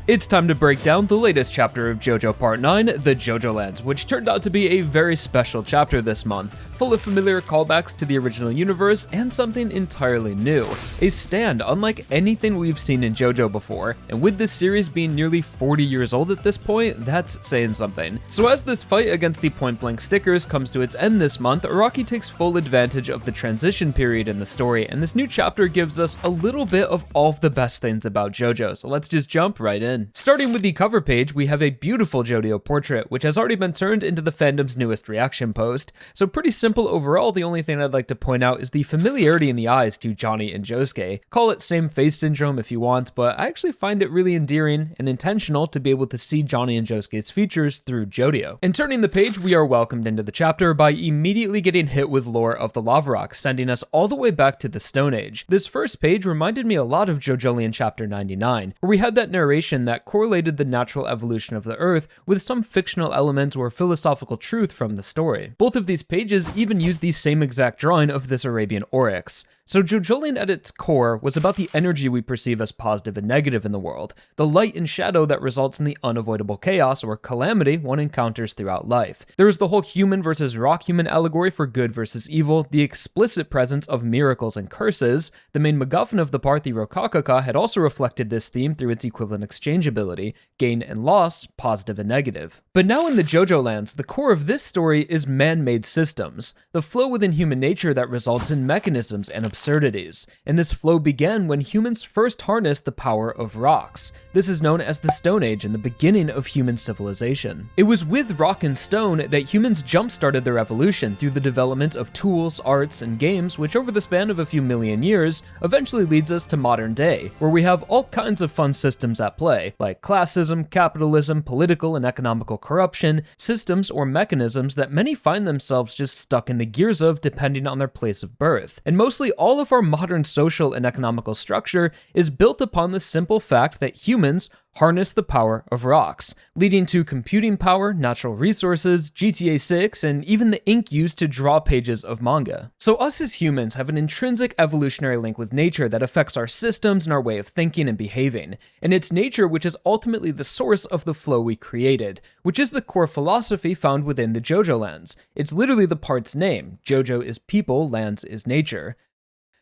It's time to break down the latest chapter of JoJo Part 9, the JOJOLands, which turned out to be a very special chapter this month, full of familiar callbacks to the original universe and something entirely new. A stand unlike anything we've seen in JoJo before, and with this series being nearly 40 years old at this point, that's saying something. So as this fight against the Point Blank stickers comes to its end this month, Araki takes full advantage of the transition period in the story, and this new chapter gives us a little bit of all of the best things about JoJo, so let's just jump right in. Starting with the cover page, we have a beautiful JoJo portrait, which has already been turned into the fandom's newest reaction post. So pretty simple overall, the only thing I'd like to point out is the familiarity in the eyes to Johnny and Josuke. Call it same face syndrome if you want, but I actually find it really endearing and intentional to be able to see Johnny and Josuke's features through JoJo. And turning the page, we are welcomed into the chapter by immediately getting hit with lore of the lava rock, sending us all the way back to the Stone Age. This first page reminded me a lot of JoJolian chapter 99, where we had that narration that correlated the natural evolution of the Earth with some fictional element or philosophical truth from the story. Both of these pages even use the same exact drawing of this Arabian oryx. So JoJolian at its core was about the energy we perceive as positive and negative in the world, the light and shadow that results in the unavoidable chaos or calamity one encounters throughout life. There is the whole human versus rock human allegory for good versus evil, the explicit presence of miracles and curses. The main MacGuffin of the part, the Rokakaka, had also reflected this theme through its equivalent exchangeability, gain and loss, positive and negative. But now in the JoJoLands, the core of this story is man-made systems, the flow within human nature that results in mechanisms and absurdities, and this flow began when humans first harnessed the power of rocks. This is known as the Stone Age and the beginning of human civilization. It was with rock and stone that humans jump-started their evolution through the development of tools, arts, and games, which over the span of a few million years eventually leads us to modern day, where we have all kinds of fun systems at play, like classism, capitalism, political and economical corruption, systems or mechanisms that many find themselves just stuck in the gears of depending on their place of birth. And mostly all of our modern social and economical structure is built upon the simple fact that humans harness the power of rocks, leading to computing power, natural resources, GTA 6, and even the ink used to draw pages of manga. So us as humans have an intrinsic evolutionary link with nature that affects our systems and our way of thinking and behaving, and it's nature which is ultimately the source of the flow we created, which is the core philosophy found within the JoJoLands. It's literally the part's name. JoJo is people, lands is nature.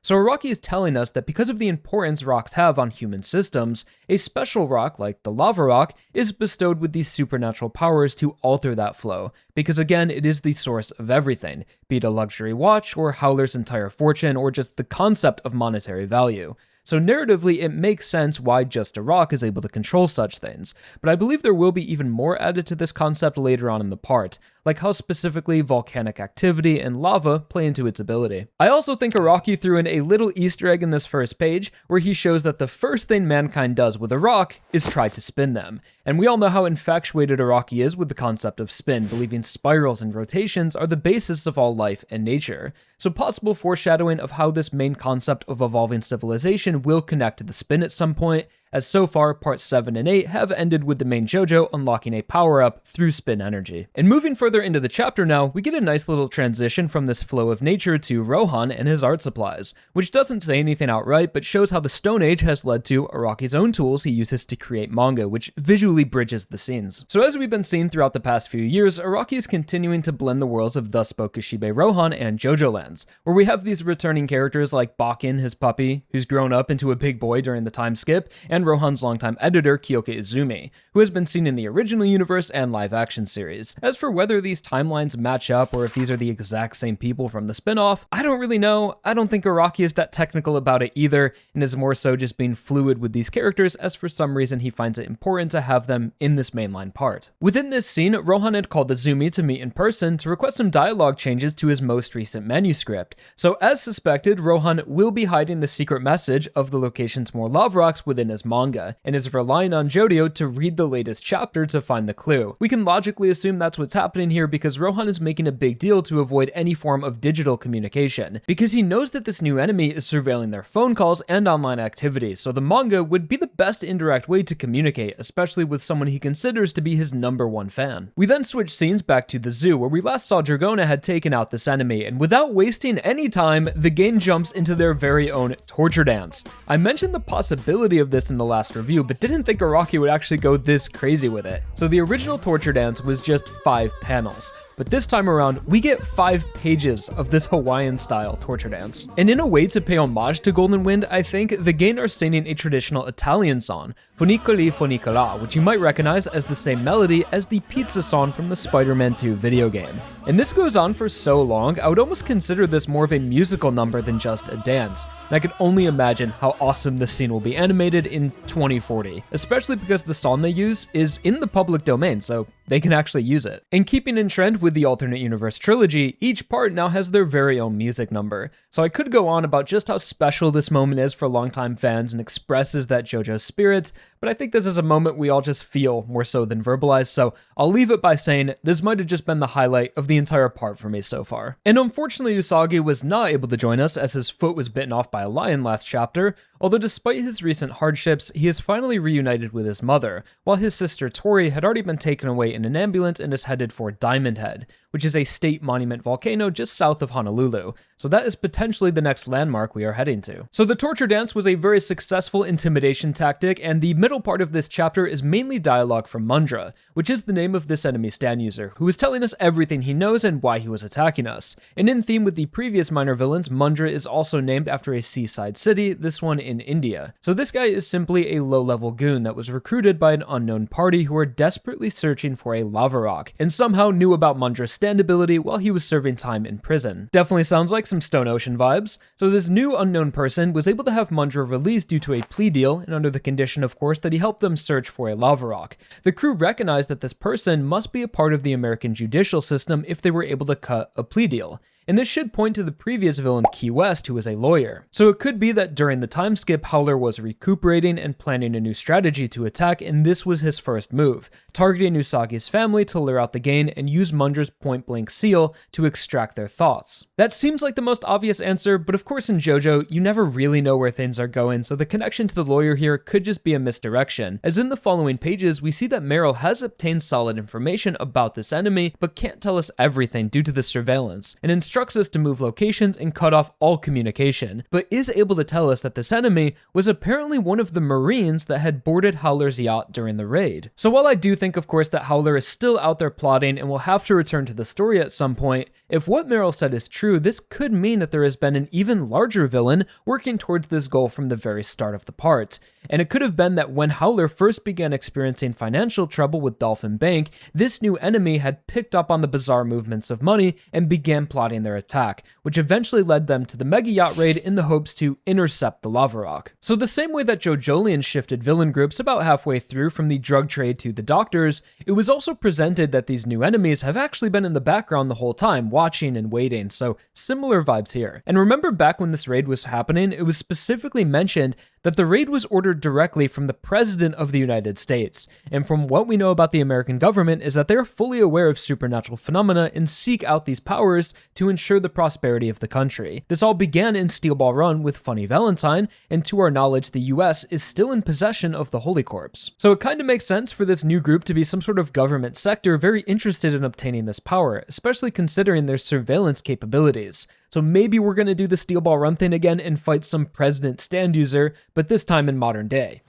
So Araki is telling us that because of the importance rocks have on human systems, a special rock, like the lava rock, is bestowed with these supernatural powers to alter that flow, because again, it is the source of everything, be it a luxury watch, or Howler's entire fortune, or just the concept of monetary value. So narratively, it makes sense why just a rock is able to control such things, but I believe there will be even more added to this concept later on in the part, like how specifically volcanic activity and lava play into its ability. I also think Araki threw in a little Easter egg in this first page, where he shows that the first thing mankind does with a rock is try to spin them. And we all know how infatuated Araki is with the concept of spin, believing spirals and rotations are the basis of all life and nature. So possible foreshadowing of how this main concept of evolving civilization will connect to the spin at some point, as so far parts 7 and 8 have ended with the main JoJo unlocking a power-up through spin energy. And moving further into the chapter now, we get a nice little transition from this flow of nature to Rohan and his art supplies, which doesn't say anything outright, but shows how the Stone Age has led to Araki's own tools he uses to create manga, which visually bridges the scenes. So as we've been seeing throughout the past few years, Araki is continuing to blend the worlds of Thus Spoke Kishibe Rohan and JoJoLands, where we have these returning characters like Bakken, his puppy, who's grown up into a big boy during the time skip, and Rohan's longtime editor, Kyoka Izumi, who has been seen in the original universe and live-action series. As for whether these timelines match up or if these are the exact same people from the spin-off, I don't really know. I don't think Araki is that technical about it either, and is more so just being fluid with these characters, as for some reason he finds it important to have them in this mainline part. Within this scene, Rohan had called Izumi to meet in person to request some dialogue changes to his most recent manuscript. So as suspected, Rohan will be hiding the secret message of the location's more lava rocks within his manga, and is relying on Jodio to read the latest chapter to find the clue. We can logically assume that's what's happening here because Rohan is making a big deal to avoid any form of digital communication, because he knows that this new enemy is surveilling their phone calls and online activities, so the manga would be the best indirect way to communicate, especially with someone he considers to be his #1 fan. We then switch scenes back to the zoo, where we last saw Dragona had taken out this enemy, and without wasting any time, the game jumps into their very own torture dance. I mentioned the possibility of this in in the last review, but didn't think Araki would actually go this crazy with it. So the original torture dance was just 5 panels, but this time around, we get 5 pages of this Hawaiian-style torture dance. And in a way to pay homage to Golden Wind, I think, the gang are singing a traditional Italian song, Funicoli Funicola, which you might recognize as the same melody as the pizza song from the Spider-Man 2 video game. And this goes on for so long, I would almost consider this more of a musical number than just a dance. And I can only imagine how awesome this scene will be animated in 2040, especially because the song they use is in the public domain, so they can actually use it. And keeping in trend with the alternate universe trilogy, each part now has their very own music number. So I could go on about just how special this moment is for longtime fans and expresses that JoJo spirit, but I think this is a moment we all just feel more so than verbalize, so I'll leave it by saying this might have just been the highlight of the entire part for me so far. And unfortunately, Usagi was not able to join us as his foot was bitten off by a lion last chapter, although despite his recent hardships, he is finally reunited with his mother, while his sister Tori had already been taken away in an ambulance and is headed for Diamond Head, which is a state monument volcano just south of Honolulu, so that is potentially the next landmark we are heading to. So the torture dance was a very successful intimidation tactic, and the middle part of this chapter is mainly dialogue from Mundra, which is the name of this enemy stand user, who is telling us everything he knows and why he was attacking us. And in theme with the previous minor villains, Mundra is also named after a seaside city, this one in India. So this guy is simply a low-level goon that was recruited by an unknown party who are desperately searching for a lava rock, and somehow knew about Mundra's stand ability while he was serving time in prison. Definitely sounds like some Stone Ocean vibes. So this new unknown person was able to have Mundra released due to a plea deal, and under the condition, of course, that he helped them search for a lava rock. The crew recognized that this person must be a part of the American judicial system if they were able to cut a plea deal. And this should point to the previous villain Key West, who was a lawyer. So it could be that during the time skip, Howler was recuperating and planning a new strategy to attack, and this was his first move, targeting Usagi's family to lure out the gang and use Mundra's point-blank seal to extract their thoughts. That seems like the most obvious answer, but of course in JoJo, you never really know where things are going, so the connection to the lawyer here could just be a misdirection, as in the following pages, we see that Meryl has obtained solid information about this enemy, but can't tell us everything due to the surveillance, and instructs us to move locations and cut off all communication, but is able to tell us that this enemy was apparently one of the Marines that had boarded Howler's yacht during the raid. So while I do think, of course, that Howler is still out there plotting and will have to return to the story at some point, if what Meryl said is true, this could mean that there has been an even larger villain working towards this goal from the very start of the part. And it could have been that when Howler first began experiencing financial trouble with Dolphin Bank, this new enemy had picked up on the bizarre movements of money and began plotting their attack, which eventually led them to the Mega Yacht raid in the hopes to intercept the lava rock. So the same way that JOJOLands shifted villain groups about halfway through from the drug trade to the doctors, it was also presented that these new enemies have actually been in the background the whole time, watching and waiting, so similar vibes here. And remember back when this raid was happening, it was specifically mentioned that the raid was ordered directly from the President of the United States, and from what we know about the American government is that they are fully aware of supernatural phenomena and seek out these powers to ensure the prosperity of the country. This all began in Steel Ball Run with Funny Valentine, and to our knowledge the US is still in possession of the Holy Corpse. So it kind of makes sense for this new group to be some sort of government sector very interested in obtaining this power, especially considering their surveillance capabilities. So maybe we're going to do the Steel Ball Run thing again and fight some president stand user, but this time in modern day.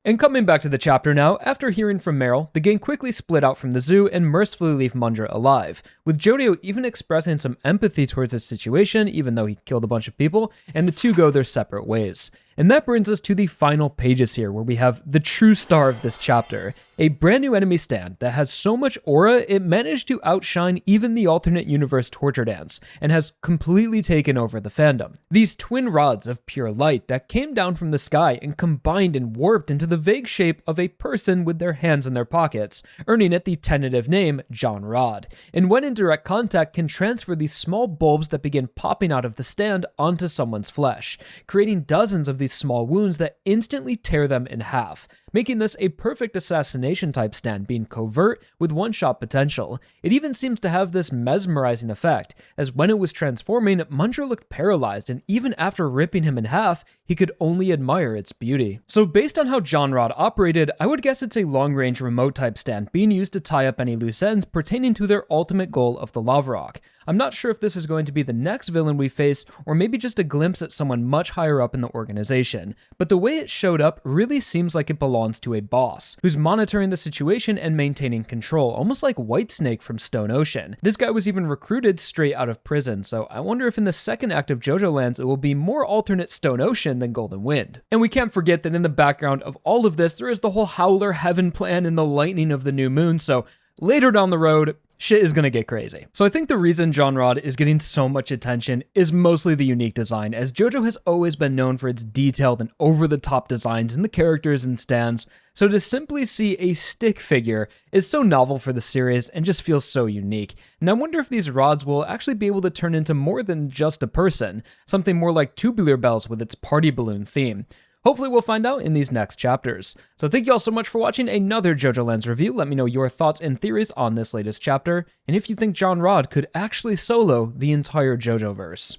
And coming back to the chapter now, after hearing from Meryl, the gang quickly split out from the zoo and mercifully leave Mundra alive, with Jodio even expressing some empathy towards his situation, even though he killed a bunch of people, and the two go their separate ways. And that brings us to the final pages here, where we have the true star of this chapter, a brand new enemy stand that has so much aura it managed to outshine even the alternate universe torture dance, and has completely taken over the fandom. These twin rods of pure light that came down from the sky and combined and warped into the vague shape of a person with their hands in their pockets, earning it the tentative name John Rod, and when in direct contact can transfer these small bulbs that begin popping out of the stand onto someone's flesh, creating dozens of these small wounds that instantly tear them in half. making this a perfect assassination type stand, being covert with one-shot potential. It even seems to have this mesmerizing effect, as when it was transforming, Mundra looked paralyzed, and even after ripping him in half, he could only admire its beauty. So based on how John Rod operated, I would guess it's a long-range remote type stand being used to tie up any loose ends pertaining to their ultimate goal of the lava rock. I'm not sure if this is going to be the next villain we face, or maybe just a glimpse at someone much higher up in the organization, but the way it showed up really seems like it belongs to a boss, who's monitoring the situation and maintaining control, almost like Whitesnake from Stone Ocean. This guy was even recruited straight out of prison, so I wonder if in the second act of JoJoLands it will be more alternate Stone Ocean than Golden Wind. And we can't forget that in the background of all of this, there is the whole Howler Heaven plan and the lightning of the new moon, so later down the road, shit is gonna get crazy. So I think the reason John Rod is getting so much attention is mostly the unique design, as JoJo has always been known for its detailed and over-the-top designs in the characters and stands, so to simply see a stick figure is so novel for the series and just feels so unique. And I wonder if these rods will actually be able to turn into more than just a person, something more like Tubular Bells with its party balloon theme. Hopefully we'll find out in these next chapters. So thank you all so much for watching another JoJoLands review. Let me know your thoughts and theories on this latest chapter, and if you think John Rod could actually solo the entire JoJo verse.